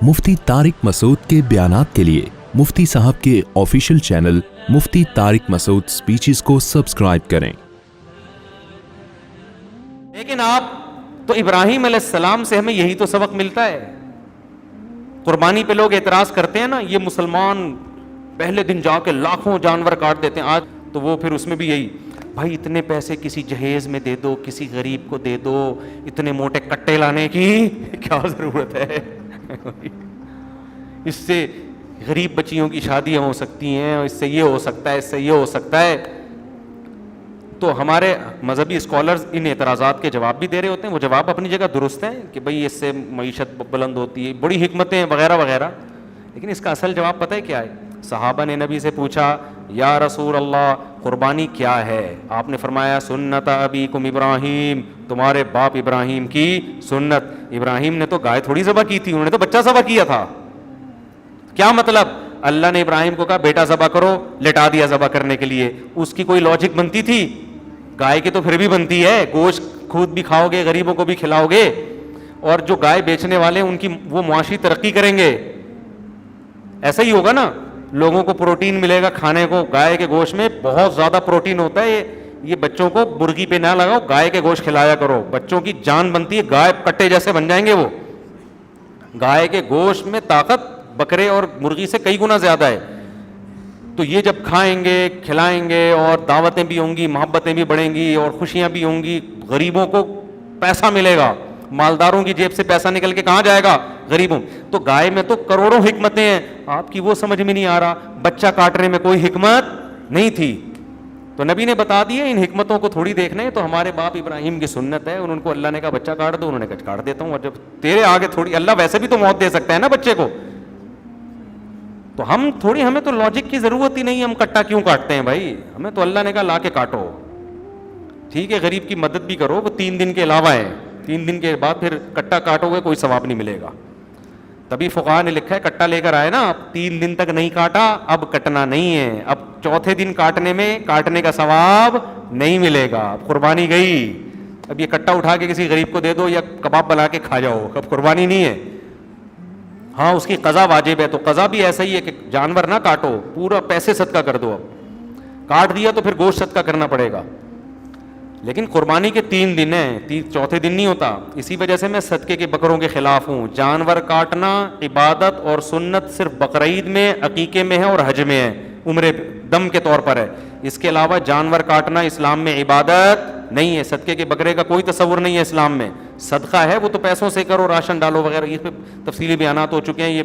مفتی طارق مسعود کے بیانات کے لیے مفتی صاحب کے آفیشیل چینل مفتی طارق مسعود سپیچز کو سبسکرائب کریں۔ لیکن آپ تو ابراہیم علیہ السلام سے ہمیں یہی تو سبق ملتا ہے۔ قربانی پہ لوگ اعتراض کرتے ہیں نا، یہ مسلمان پہلے دن جا کے لاکھوں جانور کاٹ دیتے ہیں، آج تو وہ پھر اس میں بھی یہی، بھائی اتنے پیسے کسی جہیز میں دے دو، کسی غریب کو دے دو، اتنے موٹے کٹے لانے کی کیا ضرورت ہے؟ اس سے غریب بچیوں کی شادیاں ہو سکتی ہیں، اس سے یہ ہو سکتا ہے، اس سے یہ ہو سکتا ہے۔ تو ہمارے مذہبی اسکالرز ان اعتراضات کے جواب بھی دے رہے ہوتے ہیں، وہ جواب اپنی جگہ درست ہیں کہ بھئی اس سے معیشت بلند ہوتی ہے، بڑی حکمتیں وغیرہ وغیرہ، لیکن اس کا اصل جواب پتہ ہے کیا ہے؟ صحابہ نے نبی سے پوچھا یا رسول اللہ قربانی کیا ہے؟ آپ نے فرمایا سنت ابیکم ابراہیم، تمہارے باپ ابراہیم کی سنت۔ ابراہیم نے تو گائے تھوڑی ذبح کی تھی، انہوں نے تو بچہ ذبح کیا تھا۔ کیا مطلب؟ اللہ نے ابراہیم کو کہا بیٹا ذبح کرو، لٹا دیا ذبح کرنے کے لیے۔ اس کی کوئی لاجک بنتی تھی؟ گائے کی تو پھر بھی بنتی ہے، گوشت خود بھی کھاؤ گے، غریبوں کو بھی کھلاؤ گے، اور جو گائے بیچنے والے ان کی وہ معاشی ترقی کریں گے۔ ایسا ہی ہوگا نا، لوگوں کو پروٹین ملے گا کھانے کو، گائے کے گوشت میں بہت زیادہ پروٹین ہوتا ہے، یہ بچوں کو مرغی پہ نہ لگاؤ، گائے کے گوشت کھلایا کرو، بچوں کی جان بنتی ہے، گائے کٹے جیسے بن جائیں گے وہ۔ گائے کے گوشت میں طاقت بکرے اور مرغی سے کئی گنا زیادہ ہے۔ تو یہ جب کھائیں گے، کھلائیں گے، اور دعوتیں بھی ہوں گی، محبتیں بھی بڑھیں گی، اور خوشیاں بھی ہوں گی، غریبوں کو پیسہ ملے گا، مالداروں کی جیب سے پیسہ نکل کے کہاں جائے گا؟ غریبوں۔ تو گائے میں تو کروڑوں حکمتیں ہیں، آپ کی وہ سمجھ میں نہیں آ رہا، بچہ کاٹنے میں کوئی حکمت نہیں تھی۔ تو نبی نے بتا دیا ان حکمتوں کو تھوڑی دیکھنا ہے، تو ہمارے باپ ابراہیم کی سنت ہے، ان کو اللہ نے کہا بچہ کاٹ دو، انہوں نے کہا کاٹ دیتا ہوں، اور جب تیرے آگے تھوڑی، اللہ ویسے بھی تو موت دے سکتا ہے نا بچے کو، تو ہم تھوڑی، ہمیں تو لاجک کی ضرورت ہی نہیں، ہم کٹا کیوں کاٹتے ہیں بھائی؟ ہمیں تو اللہ نے کہا لا کے کاٹو، ٹھیک ہے غریب کی مدد بھی کرو، وہ 3 دن کے علاوہ ہے، 3 دن کے بعد پھر کٹا کاٹو گے کوئی ثواب نہیں ملے گا۔ تبھی فقہاء نے لکھا ہے کٹا لے کر آئے نا، 3 دن تک نہیں کاٹا، اب کٹنا نہیں ہے، اب چوتھے دن کاٹنے میں کاٹنے کا ثواب نہیں ملے گا، اب قربانی گئی۔ اب یہ کٹا اٹھا کے کسی غریب کو دے دو یا کباب بنا کے کھا جاؤ، اب قربانی نہیں ہے۔ ہاں اس کی قضا واجب ہے، تو قضا بھی ایسا ہی ہے کہ جانور نہ کاٹو، پورا پیسے صدقہ کر دو، اب کاٹ دیا تو پھر گوشت صدقہ کرنا پڑے گا۔ لیکن قربانی کے 3 دن ہیں، چوتھے دن نہیں ہوتا، اسی وجہ سے میں صدقے کے بکروں کے خلاف ہوں۔ جانور کاٹنا عبادت اور سنت صرف بقرعید میں، عقیقے میں ہے اور حج میں ہے، عمرے دم کے طور پر ہے، اس کے علاوہ جانور کاٹنا اسلام میں عبادت نہیں ہے۔ صدقے کے بکرے کا کوئی تصور نہیں ہے اسلام میں، صدقہ ہے وہ تو پیسوں سے کرو، راشن ڈالو وغیرہ، اس پہ تفصیلی بیانات ہو چکے ہیں، یہ